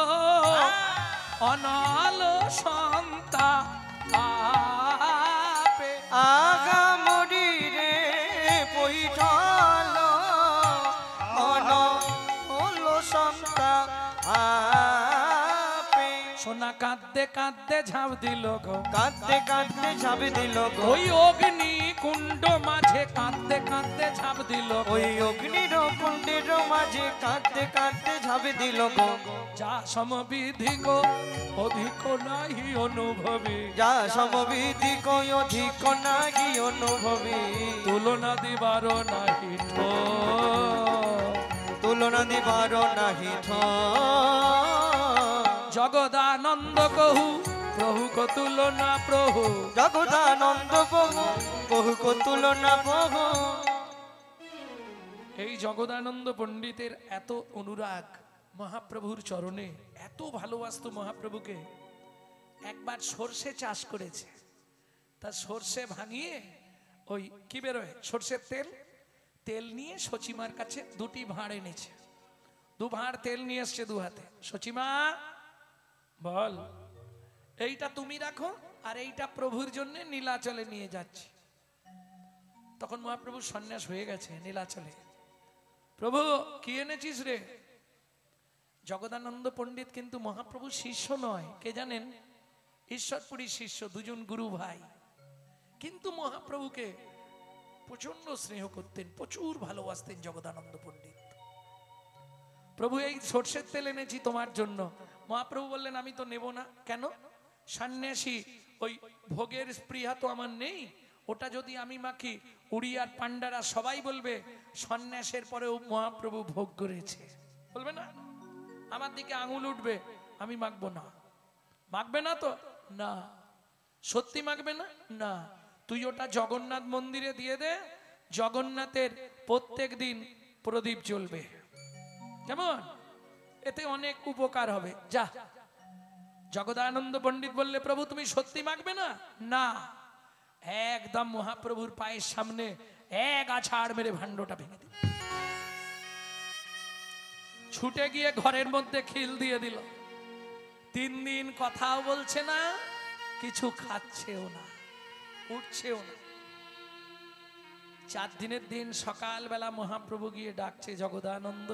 অনাল সন্তাপে, আগামরি রে পৈঠাল অনল সন্তাপে। সোনা কাঁদতে কাঁদতে ঝাঁপ দিল গো, কাঁদতে কাঁদতে ঝাঁপ দিল গো, ওই অগ্নি কুণ্ড মাঝে কাঁদতে কাঁদতে ঝাঁপ দিল গো। ওই অগ্নির কুণ্ডের মাঝে কাঁদতে কাঁদতে ঝাঁপ দিল গো। যা সমবিধি গো অধিক নাহি অনুভবী, যা সমবিধি কই অধিক নাহি অনুভবী, তুলনা দিবার নাহি ঠোর, তুলনা দিবার নাহি ঠোর। জগদানন্দ কহু প্রভু কো তুলনা প্রভু, জগদানন্দ প্রভু বহু কো তুলনা প্রভু। এই জগদানন্দ পণ্ডিতের এত অনুরাগ মহাপ্রভুর চরণে, এত ভালোবাসতো মহাপ্রভুকে। একবার সর্ষে চাষ করেছে, তা সর্ষে ভাঙিয়ে ওই কি বেরোয় সর্ষের তেল, তেল নিয়ে সচিমার কাছে দুটি ভাঁড় এনেছে। দু ভাঁড় তেল নিয়ে এসছে দু হাতে। সচিমা বল, এইটা তুমি রাখো আর এইটা প্রভুর জন্য নীলাচলে নিয়ে যাচ্ছি। তখন মহাপ্রভু সন্ন্যাস হয়ে গেছে নীলাচলে। প্রভু কি এনেছিস রে? জগদানন্দ পণ্ডিত কিন্তু মহাপ্রভুর শিষ্য নয়, কে জানেন? ঈশ্বরপুরী শিষ্য, দুজন গুরু ভাই। কিন্তু মহাপ্রভুকে প্রচন্ড স্নেহ করতেন, প্রচুর ভালোবাসতেন জগদানন্দ পণ্ডিত। প্রভু এই সর্ষের তেল এনেছি তোমার জন্য। মহাপ্রভু বললেন আমি তো নেব না। কেন? সন্ন্যাসী, ওই ভোগের স্পৃহা তো আমার নেই, ওটা যদি আমি মাখি উড়িয়ার পান্ডারা সবাই বলবে সন্ন্যাসের পরেও মহাপ্রভু ভোগ করেছে, বলবে না? আমার দিকে আঙুল উঠবে, আমি মাখবো না। মাখবে না তো? না। সত্যি মাখবে না? না। তুই ওটা জগন্নাথ মন্দিরে দিয়ে দে, জগন্নাথের প্রত্যেক দিন প্রদীপ জ্বলবে, কেমন? এতে অনেক উপকার হবে। যা জগদানন্দ পণ্ডিত বললে, প্রভু তুমি সত্যি মাগবে না? না। একদম মহাপ্রভুর পায়ের সামনে এক আছাড় মেরে ভাণ্ডটা ভেঙে দিল, ছুটে গিয়ে ঘরের মধ্যে খিল দিয়ে দিল। 3 দিন কথাও বলছে না, কিছু খাচ্ছেও না, উঠছেও না। 4 দিনের দিন সকালবেলা মহাপ্রভু গিয়ে ডাকছে, জগদানন্দ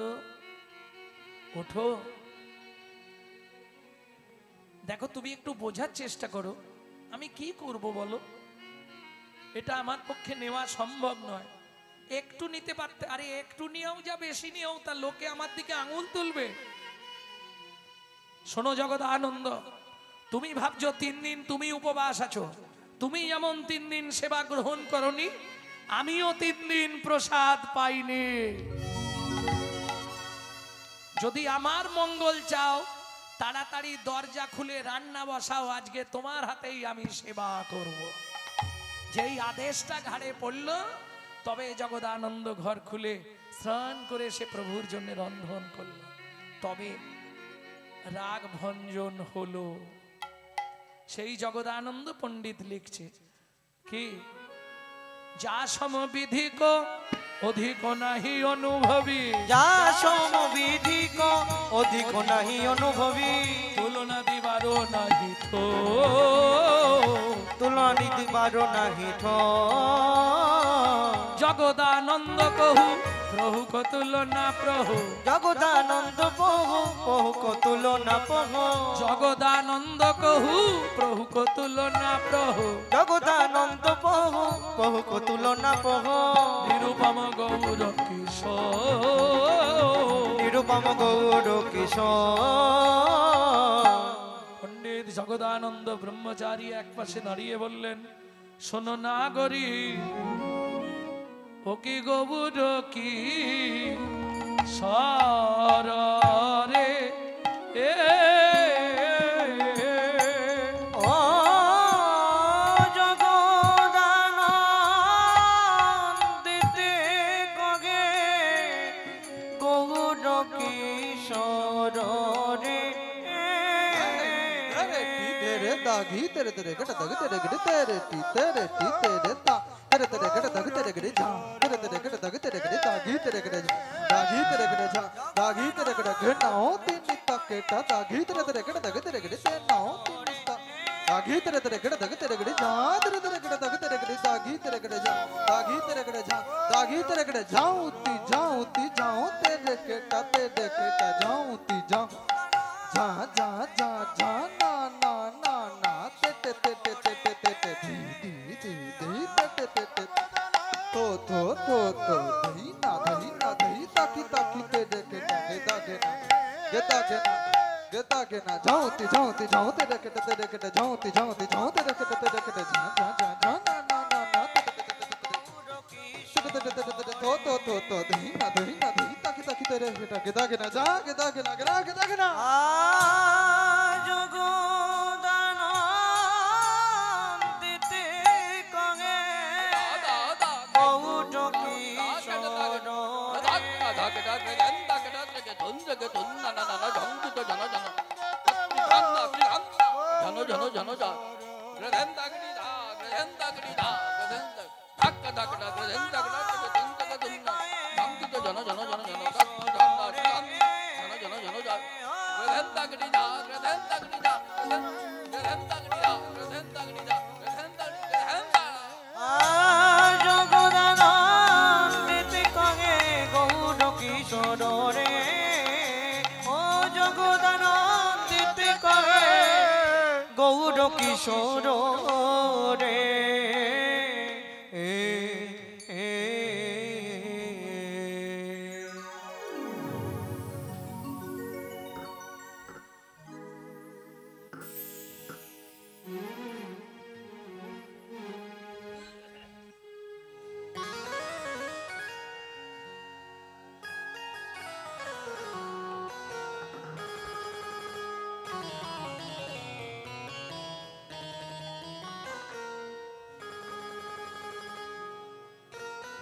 ওঠো। দেখো তুমি একটু বোঝার চেষ্টা করো, আমি কি করব বলো, এটা আমার পক্ষে নেওয়া সম্ভব নয়। একটু নিতে পারতে, আরে একটু নিয়েও যা বেশি নিয়েও তা লোকে আমার দিকে আঙুল তুলবে। শোনো জগদানন্দ, তুমি ভাবছো 3 দিন তুমি উপবাস আছো, তুমি যেমন 3 দিন সেবা গ্রহণ করনি, আমিও 3 দিন প্রসাদ পাইনি। যদি আমার মঙ্গল চাও, তাড়াতাড়ি দরজা খুলে রান্না বসাও, আজকে তোমার হাতেই আমি সেবা করব। যেই আদেশটা ঘাড়ে পড়ল, তবে জগদানন্দ ঘর খুলে স্নান করে সে প্রভুর জন্য রন্ধন করল। তবে রাগ ভঞ্জন হলো। সেই জগদানন্দ পণ্ডিত লিখছে কি, যা সমবিধিক অধিক নাহি অনুভবী, যা সমবিধিক অধিক নাহি অনুভবী, তুলনা দিবারো নাহি থো, তুলনা দিবারো নাহি ঠো। জগদানন্দ কহু প্রভু কো তুলনা প্রভু, জগদানন্দ প্রভু প্রভু কো তুলনা প্রভু, জগদানন্দ কহু প্রভু কো তুলনা প্রভু, জগদানন্দ প্রভু প্রভু কো তুলনা প্রভু। নিরুপম গৌর কিশোর, নিরুপম গৌর কিশোর। পণ্ডিত জগদানন্দ ব্রহ্মচারী এক পাশে দাঁড়িয়ে বললেন, শোনো না গরি, ও কি গৌর কি সরে এ, ও জগদানন্দিতে কগে গৌর কিশোর রে। दागी तेरे तेरे गट दग तेरे गट तेरे टी तेरे ता तेरे तेरे गट दग तेरे गट जा तेरे तेरे गट दग तेरे गट दागी तेरे गट दागी तेरे गट जा दागी तेरे गट घनाओ तीन तक केटा दागी तेरे तेरे गट दग तेरे गट से नाओ तीन तक दागी तेरे तेरे गट दग तेरे गट जा तेरे तेरे गट दग तेरे गट दागी तेरे गट जा दागी तेरे गट जा दागी तेरे गट जाऊं ती जाऊं तेरे केटा जाऊं ती जाऊं जा जा जा जा ना ना ना ना ते ते ते ते ते ते ते ते धी धी धी धी ते ते ते ते तो धी ना धी ताकी ताकी ते देखे ना गेता के ना जाऊं ती ते देखे ते देखे ते जाऊं ती ते देखे ते देखे ते जा जा जा जा ना ना ना ना ते ते तो धी ना धी ताकी ताकी ते देखे ते गेता के ना जा गेता के ना জগদানন্দিতে কগে গৌর কিশোর। জগদানন্দিতে কগে গৌর কিশোর রে। ও জগদানন্দিতে কগে গৌর কিশোর রে।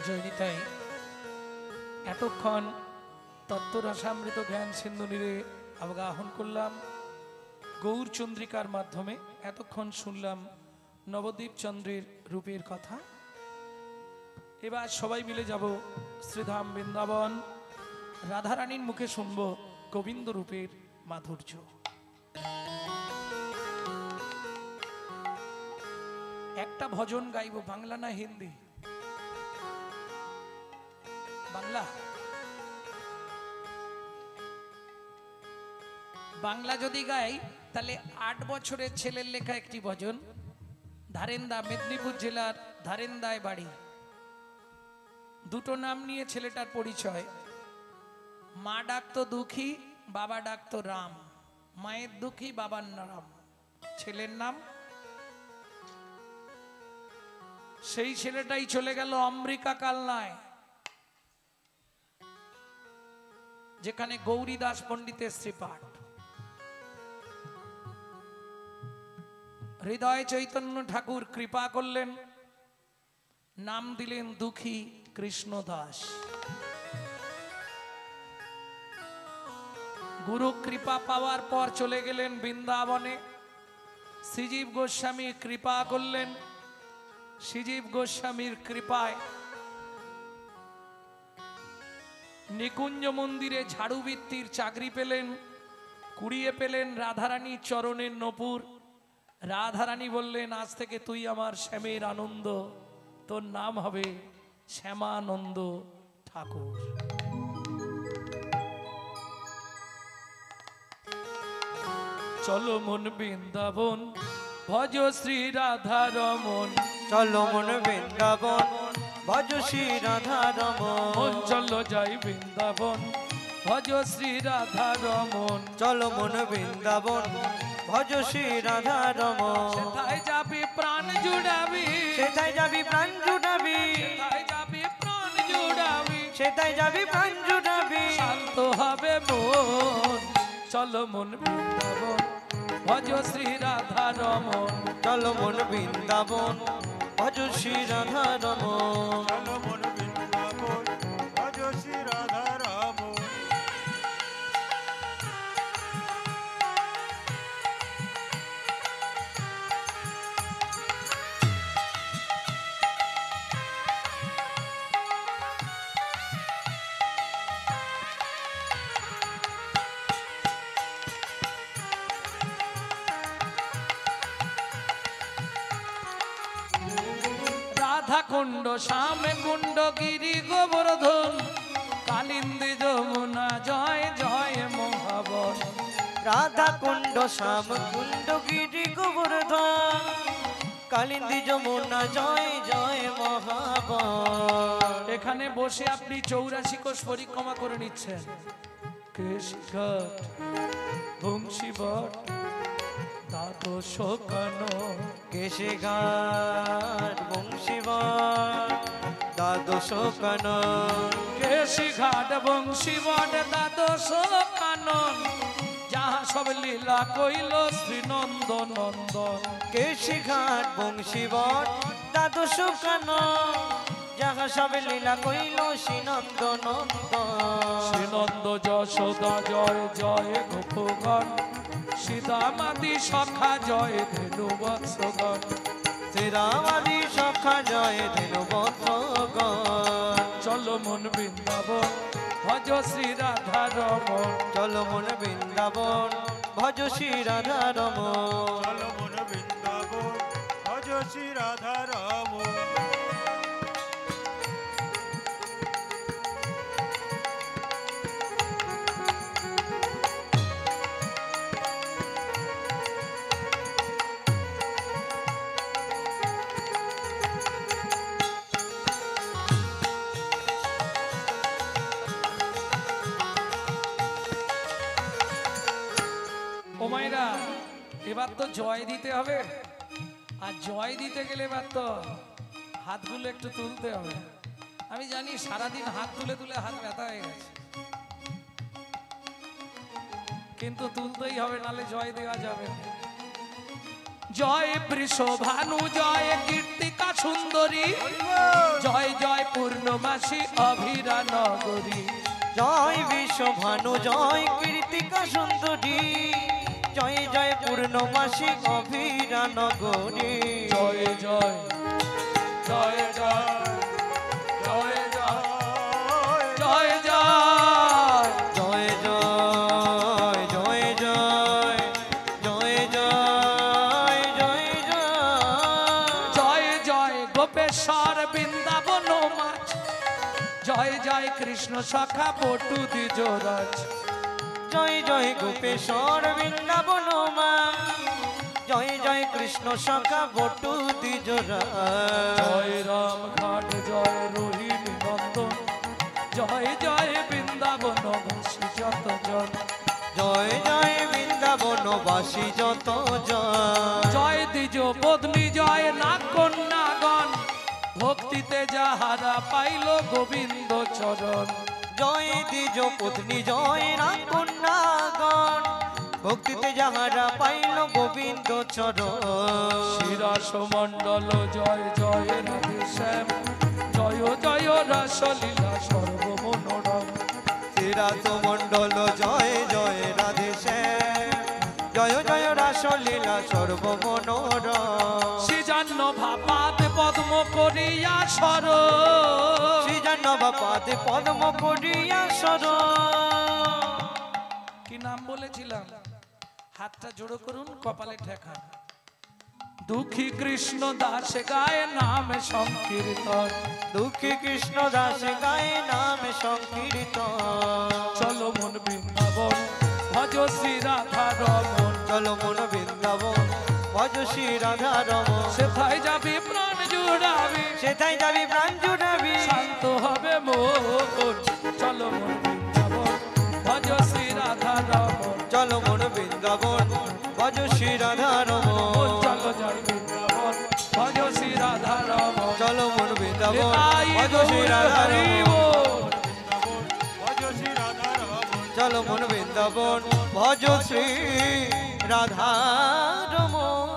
জয়নিতাই এতক্ষণ তত্ত্বরসামৃত জ্ঞান সিন্ধু নীরে অবগাহন করলাম। গৌরচন্দ্রিকার মাধ্যমে এতক্ষণ শুনলাম নবদ্বীপ চন্দ্রের রূপের কথা। এবার সবাই মিলে যাব শ্রীধাম বৃন্দাবন, রাধারানীর মুখে শুনব গোবিন্দ রূপের মাধুর্য। একটা ভজন গাইব, বাংলা না হিন্দি? বাংলা। বাংলা যদি গাই তাহলে 8 বছরের ছেলের লেখা একটি ভজন, ধারেন্দা, মেদিনীপুর জেলার ধারেন্দায় বাড়ি। দুটো নাম নিয়ে ছেলেটার পরিচয়। মা ডাকতো দুঃখী, বাবা ডাকতো রাম। মায়ের দুঃখী, বাবার নাম, ছেলের নাম। সেই ছেলেটাই চলে গেল অমৃকা কালনায়, যেখানে গৌরীদাস পণ্ডিতের শ্রীপাঠ। হৃদয় চৈতন্য ঠাকুর কৃপা করলেন, নাম দিলেন দুঃখী কৃষ্ণদাস। গুরু কৃপা পাওয়ার পর চলে গেলেন বৃন্দাবনে। শ্রীজীব গোস্বামী কৃপা করলেন। শ্রীজীব গোস্বামীর কৃপায় নিকুঞ্জ মন্দিরে ঝাড়ুবৃত্তির চাকরি পেলেন, কুড়িয়ে পেলেন রাধারানীর চরণের নপুর। রাধারানী বললেন, আজ থেকে তুই আমার শ্যামের আনন্দ, তোর নাম হবে শ্যামানন্দ ঠাকুর। চলো মন বৃন্দাবন, ভজ শ্রী রাধা রমন। চলো মন বৃন্দাবন, ভজ শ্রী রাধা রমন। চলো যাই বৃন্দাবন, ভজ শ্রী রাধা রমন। চলো মন বৃন্দাবন, ভজ শ্রী রাধা রমন। সেথায় যাবি প্রাণ জুড়াবি, সেথায় যাবি প্রাণ জুড়াবি, সেথায় যাবি প্রাণ জুড়াবি, সেথায় যাবি প্রাণ জুড়াবি। শান্ত হবে মন। চলো মন বৃন্দাবন, ভজ শ্রী রাধা রমন। চলো মন বৃন্দাবন, ভজ শ্রী রাধা রমন। চলো মন বৃন্দাবন, ভজ শ্রী রাধা রমন। রাধা কুণ্ড, শ্যাম কুণ্ড, গিরি গোবর্ধন, কালিন্দী যমুনা, জয় জয় মহাবন। রাধা কুণ্ড, শ্যাম কুণ্ড, গিরি গোবর্ধন, কালিন্দী যমুনা, জয় জয় মহাবন। এখানে বসে আপনি 84 কোষ পরিক্রমা করে নিচ্ছেন। কেশঘাট, বংশীবট, দ্বাদশ কানন। কেশঘাট, বংশীবট, দ্বাদশ কানন। কেশঘাট, বংশীবট, দ্বাদশ কানন, যাহা সব লীলা কইল শ্রীনন্দ নন্দন। কেশঘাট, বংশীবট, দ্বাদশ কানন, যাহা সব লীলা কইল শ্রীনন্দ নন্দন। শ্রীনন্দ যশোদা, জয় জয় গোপগণ, সীতামাদি সখা, জয় ধেনু বৎসগণ। শ্রীরামাদি সখা, জয় ধেনু বৎসগণ। চলো মন বৃন্দাবন, ভজ শ্রী রাধা রমন। চলো মন বৃন্দাবন, ভজ শ্রী রাধা রমন। চলো মন বৃন্দাবন, ভজ শ্রী রাধা রমন। ও মায়েরা, এবার তো জয় দিতে হবে। আর জয় দিতে গেলে এবার তো হাতগুলো একটু তুলতে হবে। আমি জানি সারাদিন হাত তুলে তুলে হাত ব্যথা হয়ে গেছে, কিন্তু তুলতেই হবে, নালে জয় দেওয়া যাবে না। জয় বৃষভানু, জয় কীর্তিকা সুন্দরী, জয় জয় পূর্ণমাসী অভিরা নগরী। জয় বিশ্বভানু, জয় কীর্তিকা সুন্দরী, জয় জয় পূর্ণমাসী অভিরা নগরী জয় জয় জয় জয় জয় জয় জয় জয় জয় জয় জয় জয় জয় জয় জয় জয় জয় জয় গোপেশ্বর বৃন্দাবন মাছ জয় জয় কৃষ্ণ সখা পটু দ্বিজরাজ জয় জয় গোপেশ্বর বৃন্দাবন মা জয় জয় কৃষ্ণ সখা বটু দ্বিজরা জয় রাম ঘাট জয় রোহিণী নন্দন জয় জয় বৃন্দাবন বাসী যত জন জয় জয় বৃন্দাবনবাসী যত জন জয় দ্বিজ পত্নী জয় নাগ কন্যাগণ ভক্তিতে যাহারা পাইল গোবিন্দ চরণ জয় দ্বিজ পত্নী জয় না কন্যাগণ ভক্তিতে যাহারা পাইল গোবিন্দ চরণ শিরাস মণ্ডল জয় জয় রাধে শ্যাম জয় জয় রাসলীলা সর্বমনোরম শ্রীরাস মণ্ডল জয় জয় রাধে শ্যাম জয় জয় রাসলীলা সর্বমনোরম শ্রীজান্ন ভাপাত পদ্ম করিয়া সর শ্রীজান্নবাপাদে পদ্ম করিয়া সর কি নাম বলেছিলাম হাতটা জোড়ো করুন কপালে ঠেকা দুঃখী কৃষ্ণ দাস গায় নাম সংকীর্তন দুঃখী কৃষ্ণ দাস গায়ে নাম সংকীর্তন চলো মন বৃন্দাবন ভজ শ্রী রাধা রমন চলো মন বৃন্দাবন ভজ শ্রী রাধা রমন সেথায় যাবি প্রাণ জুড়াবি সেটাই যাবি প্রাণ জুড়াবি শান্ত হবে মন চলো মন বৃন্দাবন ভজ শ্রী রাধা রমন চলো মন বৃন্দাবন ভজ শ্রী রাধা রমন চলো যাই বৃন্দাবন ভজ শ্রী রাধা রমন চলো মন বৃন্দাবন নিতাই ভজ শ্রী গৌর রাধা হরি রমন বল। ভজ শ্রী রাধা রমন চলো মন বৃন্দাবন ভজ শ্রী রাধা রমন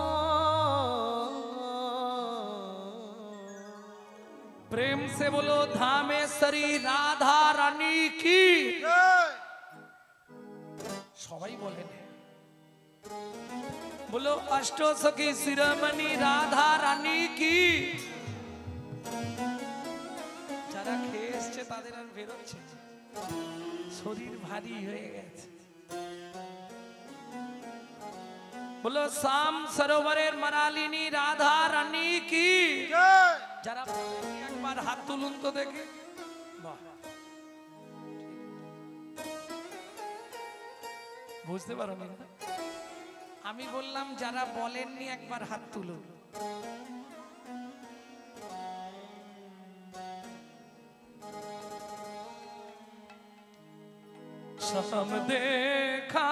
प्रेम से बोलो धामेश्वरी राधा रानी की সবাই বলেন बोलो अष्टो सखी शिरोमणि राधा रानी की যারা খেয়ে এসছে তাদের আর বেরোচ্ছে না। শরীর ভারী হয়ে গেছে बोलो शाम सरोवरेर मनालिनी राधा रानी की যারা একবার হাত তুলুন তো দেখে বাহ বুঝতে পারো না আমি বললাম যারা বলেননি একবার হাত তুলুন সম দেখা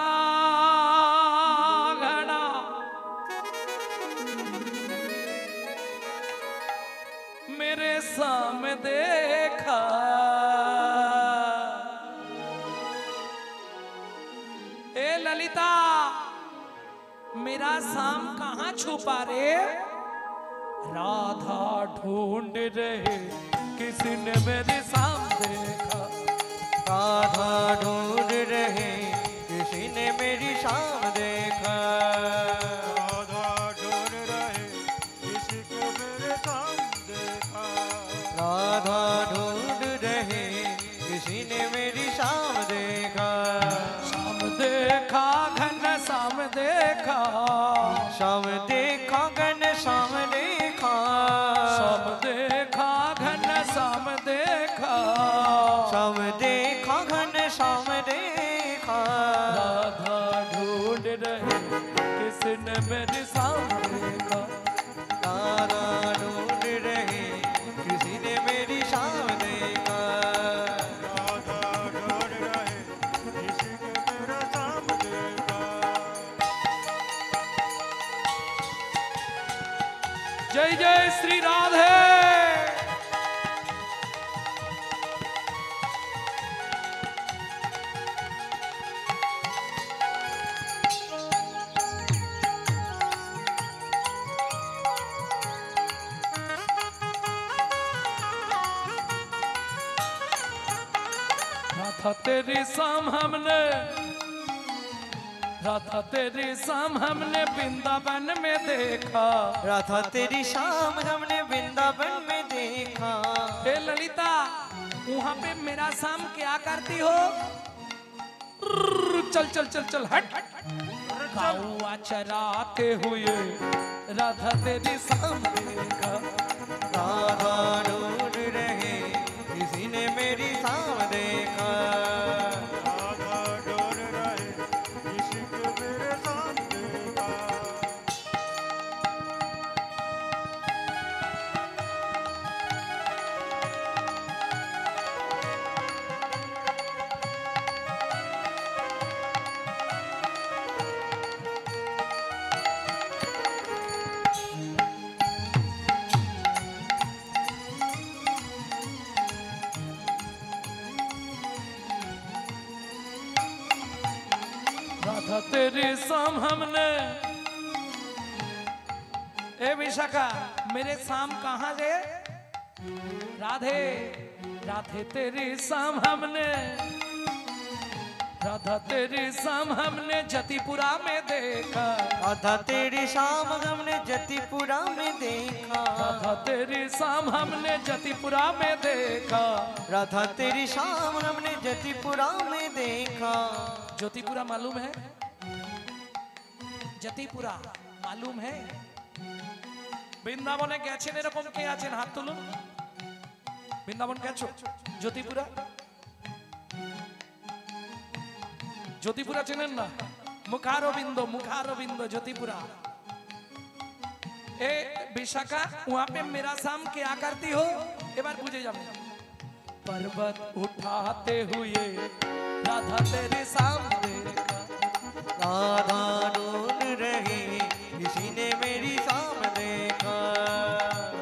ঘনা मेरे सामने देखा ए ललिता मेरा शाम कहाँ छुपा रे राधा ढूंढ रहे किसी ने मेरे शाम देखा राधा ढूंढ रहे किसी ने मेरी शाम देखा राधा ढूंढ रहे किसी को मेरे काम देखा राधा ढूंढ रहे किसी ने मेरी शाम देखा शाम देखा घन शाम देखा शाम देखा घन शाम देखा शाम देखा घन शाम देखा शाम देखा घन शाम देखा राधा ढूंढ रहे किसने मेरे सामने देखा राधा ढूंढ रहे किसी ने मेरी शाम देखा राधा ढूंढ रहे किसी को मेरा काम देखा जय जय श्री राधे राधा तेरी शाम हमने राधा तेरी शाम हमने वृंदावन में देखा। राधा तेरी शाम हमने वृंदावन में देखा। हे ललिता, वहां पे मेरा शाम क्या करती हो? चल चल चल चल हट। गौआ चराते हुए राधा तेरी शाम देखा। राधा ढूंढ रहे किसी ने मेरी शाम देखा। राधा ढूंढ रहे किसी को मेरे सामने का। राधा तेरी शाम हमने। ए विशाखा, मेरे शाम कहाँ रे? राधे राधे तेरी शाम हमने। राधा तेरी शाम हमने जतिपुरा में देखा। राधा तेरी शाम हमने जतिपुरा में देखा। राधा तेरी शाम हमने जतिपुरा में देखा। राधा तेरी शाम हमने जतिपुरा में देखा। ज्योतिपुरा मालूम है? जतिपुरा मालूम है? বৃন্দাবনে গেছেন এরকম কে আছেন? হাত তুলুন। বৃন্দাবন গেছো? জ্যোতিপুরা? জ্যোতিপুরা চেনেন না? मुखारविंद ज्योतिपुरा। ए विशाखा, वहां पे मेरा शाम क्या करती हो? एक बार पूछे जाओ। पर्वत उठाते हुए राधा तेरे सामने देखा। राधा ढूंढ रही किसी ने मेरी शाम देखा।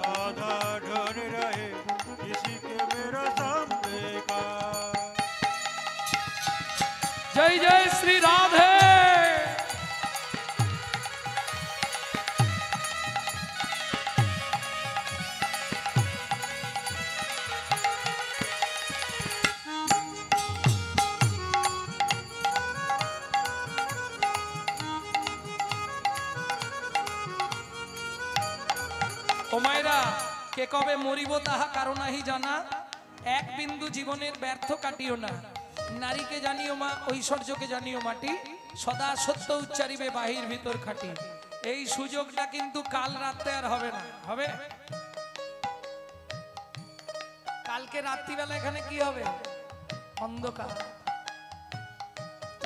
राधा ढूंढ रहे किसी के मेरा सामने का। जय जय श्री राधे। ওমাইরা, কে কবে মরিব তাহা কারো নাহি জানা। এক বিন্দু জীবনের ব্যর্থ কাটিও না। নারীকে জানিও মা, ঐশ্বর্যকে জানিও মাটি। সদা সত্য উচ্চারিবে বাহির ভিতর খাটি। এই সুযোগটা কিন্তু কাল রাতে আর হবে না। হবে? কালকে রাত্রিবেলা এখানে কি হবে? অন্ধকার।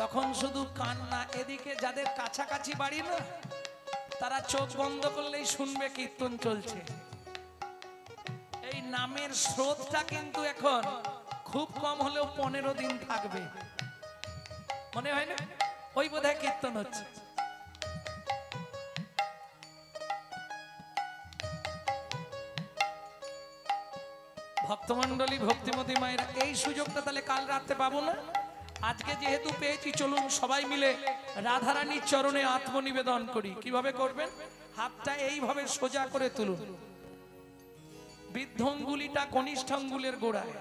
তখন শুধু কান্না। এদিকে যাদের কাছাকাছি বাড়ি না, তারা চোখ বন্ধ করলেই শুনবে কীর্তন চলছে। এই নামের স্রোতটা কিন্তু এখন খুব কম হলেও 15 দিন থাকবে। মনে হয় না? ওই বোধহয় কীর্তন হচ্ছে। ভক্তমন্ডলী, ভক্তিমতী মায়েরা, এই সুযোগটা তাহলে কাল রাতে পাবো না। আজকে যেহেতু পেয়েছি, চলুন সবাই মিলে রাধারানীর চরণে আত্মনিবেদন করি। কিভাবে করবেন? হাতটা এইভাবে সোজা করে তুলুন। বৃদ্ধ আঙ্গুলিটা কনিষ্ঠ আঙ্গুলের গোড়ায়।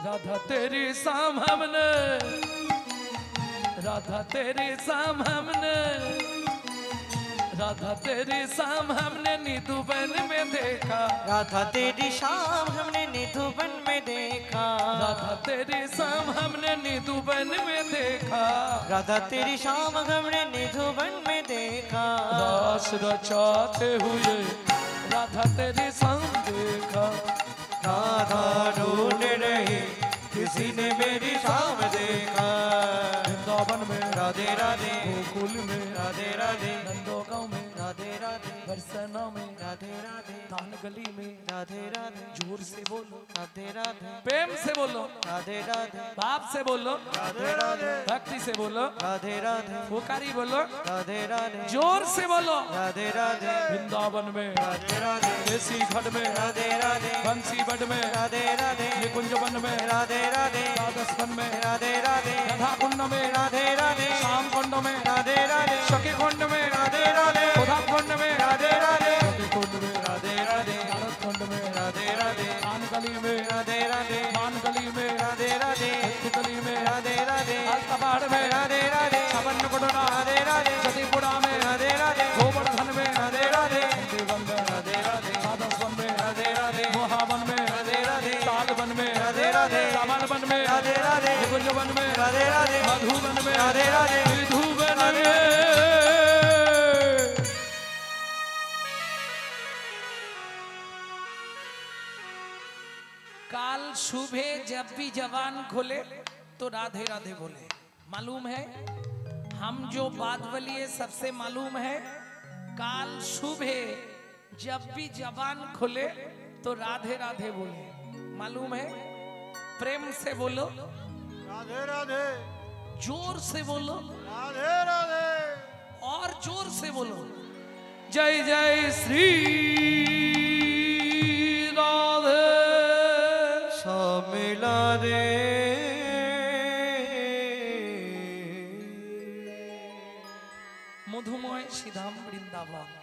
राधा तेरी शाम हमने। राधा तेरी शाम हमने। राधा तेरी शाम हमने निधुवन में देखा। राधा तेरी शाम हमने निधुवन में देखा। राधा तेरी शाम हमने निधुवन में देखा। राधा तेरी शाम हमने निधुवन में देखा। रास रचाते हुए राधा तेरी शाम देखा। राधा ढूंढ रही किसी ने मेरी शाम देखा। वृंदावन में राधे राधे, गोकुल में राधे राधे, नंदोगांव में राधे राधे, बरसना में राधे राधे, दान गली में राधे राधे, जोर से बोलो, राधे राधे, प्रेम से बोलो, राधे राधे, बाप से बोलो, राधे राधे, भक्ति से बोलो, राधे राधे, पुकारी बोलो, राधे राधे, जोर से बोलो। राधे राधे, वृंदावन में राधे राधे, देसी घट में राधे राधे, बंसी बट में राधे राधे, निकुंज वन में राधे राधे, द्वादश वन में राधे राधे, राधा कुंड में राधे राधे, श्याम कुंड में राधे राधे, सखी कुंड में राधे राधे, उधा कुंड में राधे राधे, सखी कुंड में राधे राधे, भारत कुंड में राधे राधे, मान गली में राधे राधे, मान गली में राधे राधे, भक्ति गली मधुबन में राधे राधे मधुबन में राधे राधे मधुबन राधे में काल सुबह जब भी जवान खोले तो राधे राधे बोले। मालूम है हम जो बात बोलिए सबसे मालूम है काल सुबह जब भी जवान खोले तो राधे राधे बोले। मालूम है प्रेम से बोलो राधे राधे जोर से बोलो राधे राधे और जोर से बोलो जय जय श्री राधे मिला रे मधुमय श्रीधाम वृंदावन।